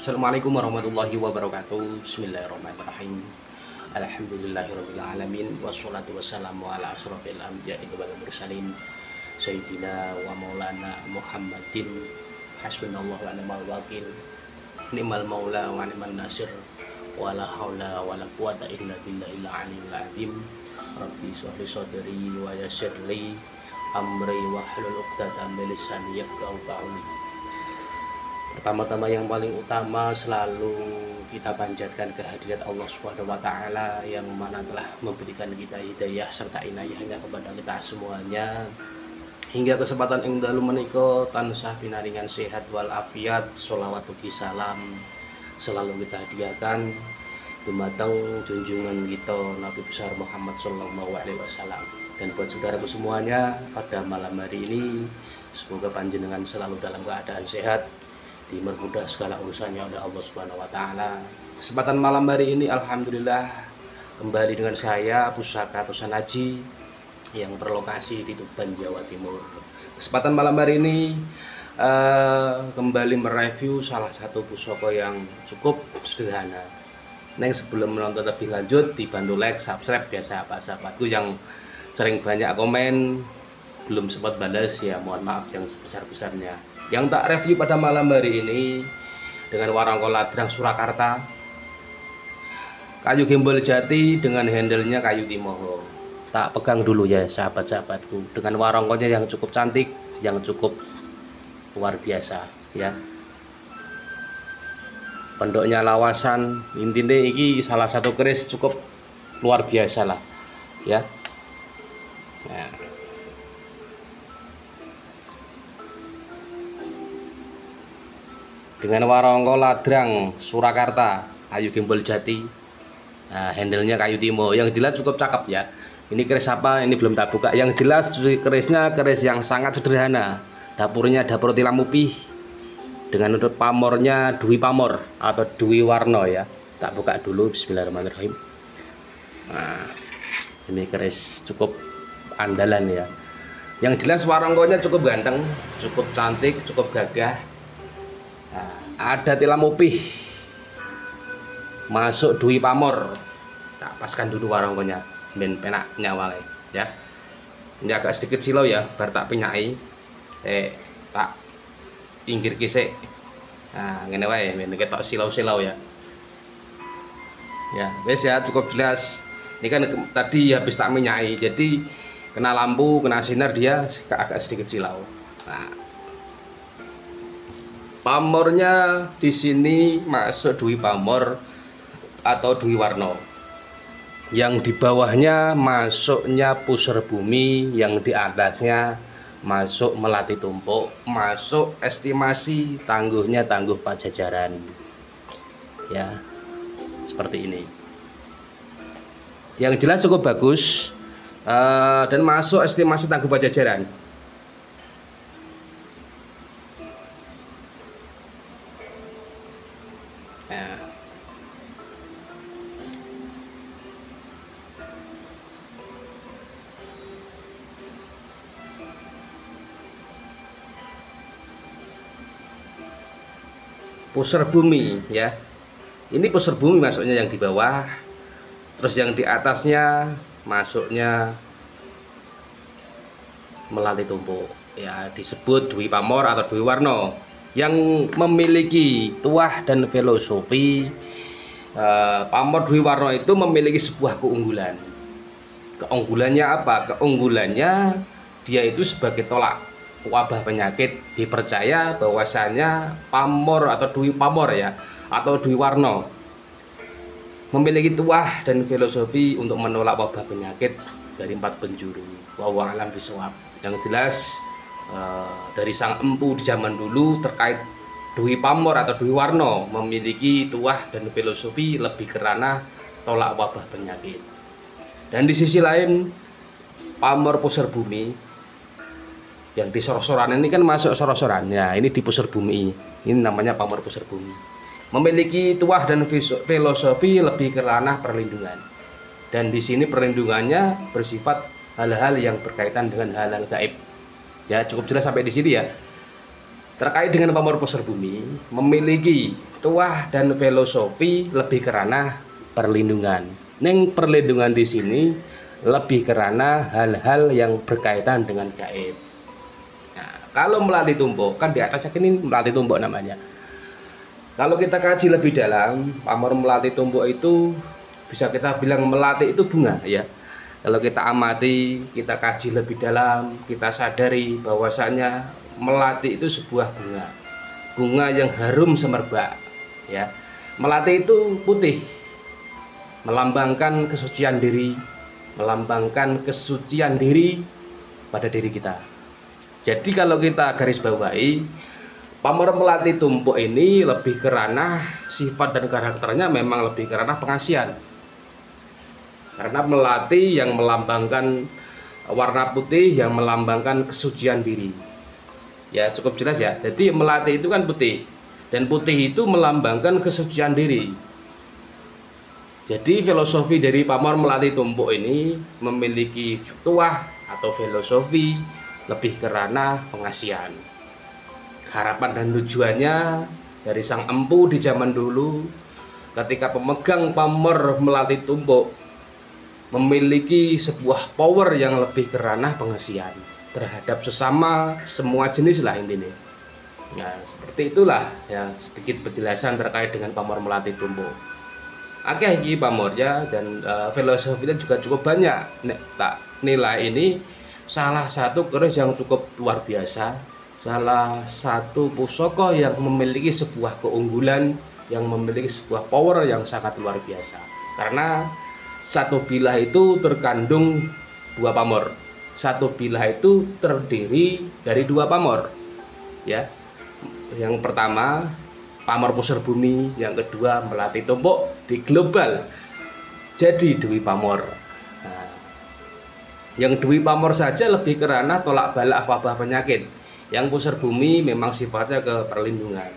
Assalamualaikum warahmatullahi wabarakatuh. Bismillahirrahmanirrahim. Alhamdulillahirabbil alamin wassalatu wassalamu ala asrofil anbiya'i wal mursalin sayyidina wa maulana Muhammadin hasbunallahu wa ni'mal wakil ni'mal maula wa ni'man nasir wa la haula wa la quwata illa billahil aliyyil azim. Rabbi shrah sadri wa yassir li amri wa hlul 'uqdatam min lisani yafqahu qawli. Pertama-tama yang paling utama selalu kita panjatkan kehadirat Allah Subhanahu wa taala yang mana telah memberikan kita hidayah serta inayahnya kepada kita semuanya. Hingga kesempatan ing dalu menika tansah pinaringan sehat wal afiat, sholawat ugi salam selalu kita hadiahkan dumateng junjungan kita Nabi besar Muhammad sallallahu alaihi wasallam. Dan buat saudaraku semuanya, pada malam hari ini semoga panjenengan selalu dalam keadaan sehat, dipermudah segala urusannya oleh Allah Subhanahu wa taala. Kesempatan malam hari ini alhamdulillah kembali dengan saya Pusaka Tosan Haji yang berlokasi di Tuban, Jawa Timur. Kesempatan malam hari ini kembali mereview salah satu pusaka yang cukup sederhana. Neng sebelum menonton lebih lanjut dibantu like, subscribe biasa apa sahabatku yang sering banyak komen belum sempat balas, ya mohon maaf yang sebesar-besarnya. Yang tak review pada malam hari ini dengan warangka ladrang Surakarta, kayu gembol jati dengan handlenya kayu timoho. Tak pegang dulu ya sahabat-sahabatku, dengan warangkonya yang cukup cantik, yang cukup luar biasa ya. Pendoknya lawasan, intinya ini salah satu keris cukup luar biasa lah ya. Nah, dengan warangka ladrang Surakarta, kayu gembol jati, nah, handlenya kayu timo, yang jelas cukup cakep ya. Ini keris apa? Ini belum tak buka. Yang jelas kerisnya keris yang sangat sederhana. Dapurnya dapur tilam upih dengan untuk pamornya dui pamor atau dui warno ya. Tak buka dulu. Bismillahirrahmanirrahim. Nah, ini keris cukup andalan ya. Yang jelas warangkonya cukup ganteng, cukup cantik, cukup gagah. Nah, ada tilam upih masuk dui pamor. Tak paskan dulu warangkonya ben penak nyawale ya. Ini agak sedikit silau ya, bar tak pinyai tak inggir kisik. Nah ngene wae men ketok silau-silau ya. Ya wes ya, cukup jelas. Ini kan tadi habis tak minyai, jadi kena lampu, kena sinar dia agak sedikit silau. Nah, pamornya di sini masuk dui pamor atau dui warno. Yang di bawahnya masuknya pusar bumi, yang di atasnya masuk melati tumpuk, masuk estimasi tangguhnya tangguh Pajajaran. Ya, seperti ini. Yang jelas cukup bagus dan masuk estimasi tangguh Pajajaran. Pusar bumi ya. Ini pusar bumi masuknya yang di bawah, terus yang di atasnya masuknya melati tumpuk ya, disebut dui pamor atau dui warno yang memiliki tuah dan filosofi. Pamor dui warno itu memiliki sebuah keunggulan. Keunggulannya apa? Keunggulannya dia itu sebagai tolak wabah penyakit. Dipercaya bahwasanya pamor atau dui pamor ya, atau dui warno memiliki tuah dan filosofi untuk menolak wabah penyakit dari 4 penjuru. Wallahu a'lam bishawab. Yang jelas dari sang empu di zaman dulu terkait dui pamor atau dui warno memiliki tuah dan filosofi lebih kerana tolak wabah penyakit. Dan di sisi lain pamor pusar bumi yang di sorosoran ini kan masuk sorosoran ya, ini di pusar bumi, ini namanya pamor pusar bumi, memiliki tuah dan filosofi lebih ke ranah perlindungan. Dan di sini perlindungannya bersifat hal-hal yang berkaitan dengan hal-hal gaib ya. Cukup jelas sampai di sini ya. terkait dengan pamor pusar bumi memiliki tuah dan filosofi lebih karena perlindungan. Neng perlindungan di sini lebih karena hal-hal yang berkaitan dengan gaib. Nah, kalau melati tumbuk kan di atas ini melati tumbuk namanya. Kalau kita kaji lebih dalam, pamor melati tumbuk itu bisa kita bilang melati itu bunga ya. Kalau kita amati, kita kaji lebih dalam, kita sadari bahwasanya melati itu sebuah bunga. Bunga yang harum semerbak ya. Melati itu putih, melambangkan kesucian diri, melambangkan kesucian diri pada diri kita. Jadi kalau kita garis bawahi, pamor melati tumbuk ini lebih karena sifat dan karakternya memang lebih karena pengasihan. Karena melati yang melambangkan warna putih yang melambangkan kesucian diri. Ya cukup jelas ya. Jadi melati itu kan putih, dan putih itu melambangkan kesucian diri. Jadi filosofi dari pamor melati tumbuk ini memiliki tuah atau filosofi lebih karena pengasihan. Harapan dan tujuannya dari sang empu di zaman dulu ketika pemegang pamor melati tumbuk memiliki sebuah power yang lebih kerana pengasihan terhadap sesama, semua jenis lah intinya. Nah, seperti itulah ya sedikit penjelasan terkait dengan pamor melati tumbuk. Akeh iki pamornya dan filosofinya juga cukup banyak. Nek tak nilai ini salah satu keris yang cukup luar biasa, salah satu pusaka yang memiliki sebuah keunggulan, yang memiliki sebuah power yang sangat luar biasa. Karena satu bilah itu terkandung dua pamor. Satu bilah itu terdiri dari dua pamor. Ya. Yang pertama pamor pusar bumi, yang kedua melati tumbuk di global. Jadi dwi pamor. Nah, yang dwi pamor saja lebih karena tolak balak wabah penyakit. Yang pusar bumi memang sifatnya ke perlindungan.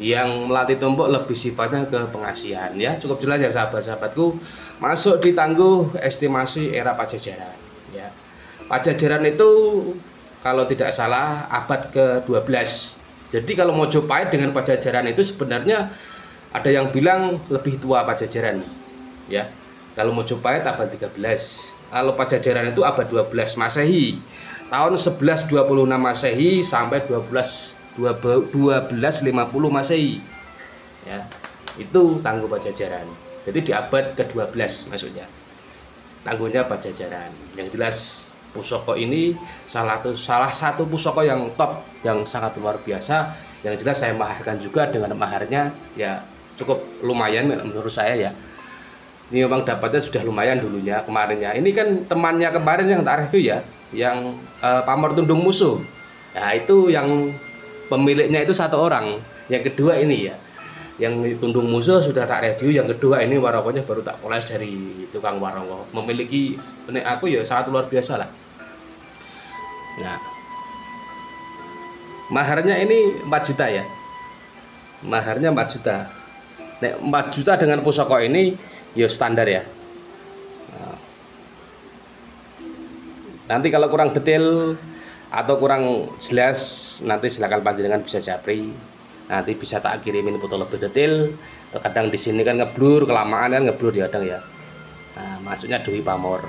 Yang melati tumbuk lebih sifatnya ke pengasihan ya. Cukup jelas ya sahabat-sahabatku. Masuk di tangguh estimasi era Pajajaran ya. Pajajaran itu kalau tidak salah abad ke-12. Jadi kalau Mojopahit dengan Pajajaran itu sebenarnya ada yang bilang lebih tua Pajajaran ya. Kalau Mojopahit abad 13, kalau Pajajaran itu abad 12 Masehi. Tahun 1126 Masehi sampai 1250 Masehi ya, itu tangguh Pajajaran. Jadi di abad ke-12 maksudnya tangguhnya Pajajaran. Yang jelas pusaka ini salah satu pusaka yang top, yang sangat luar biasa. Yang jelas saya maharkan juga dengan maharnya ya cukup lumayan menurut saya ya. Ini memang dapatnya sudah lumayan dulunya kemarinnya. Ini kan temannya kemarin yang tak review ya, yang pamor tundung musuh. Nah itu yang pemiliknya itu satu orang. Yang kedua ini ya, yang tundung musuh sudah tak review. Yang kedua ini warongonya baru tak poles dari tukang warongo. Memiliki nek aku ya sangat luar biasa lah. Nah, maharnya ini 4 juta ya. Maharnya 4 juta. Nek 4 juta dengan pusaka ini ya standar ya. Nah, nanti kalau kurang detail atau kurang jelas nanti silakan panjenengan bisa japri, nanti bisa tak kirimin foto lebih detail. Terkadang di sini kan ngeblur, kelamaan kan ngeblur ya kadang ya. Nah, maksudnya dwi pamor.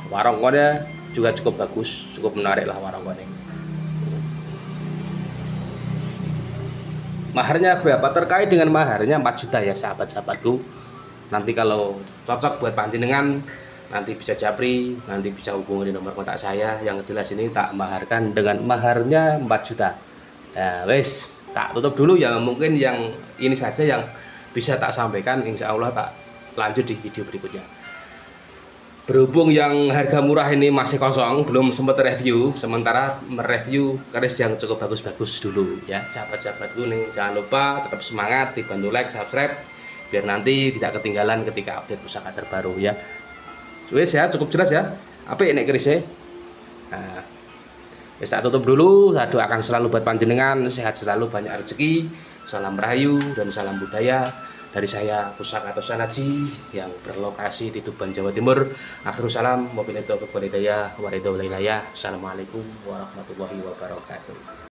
Warongnya juga cukup bagus, cukup menarik lah warongnya. Maharnya berapa? Terkait dengan maharnya 4 juta ya sahabat-sahabatku. Nanti kalau cocok buat panjenengan nanti bisa japri, nanti bisa hubungi nomor kontak saya. Yang jelas ini tak maharkan dengan maharnya 4 juta. Nah wes tak tutup dulu ya. Mungkin yang ini saja yang bisa tak sampaikan. Insya Allah tak lanjut di video berikutnya. Berhubung yang harga murah ini masih kosong, belum sempat review, sementara mereview keris yang cukup bagus-bagus dulu ya sahabat-sahabatku nih. Jangan lupa tetap semangat, dibantu like, subscribe biar nanti tidak ketinggalan ketika update pusaka terbaru ya. Wes ya, cukup jelas ya. Apa ini kerisnya? Nah, wes tak tutup dulu. Saya doakan selalu buat panjenengan sehat selalu, banyak rezeki, salam rahayu dan salam budaya dari saya Pusaka Tosanaji yang berlokasi di Tuban, Jawa Timur. Akhirul salam, wabillahi taufiq wal hidayah, waridho wilayah. Assalamualaikum warahmatullahi wabarakatuh.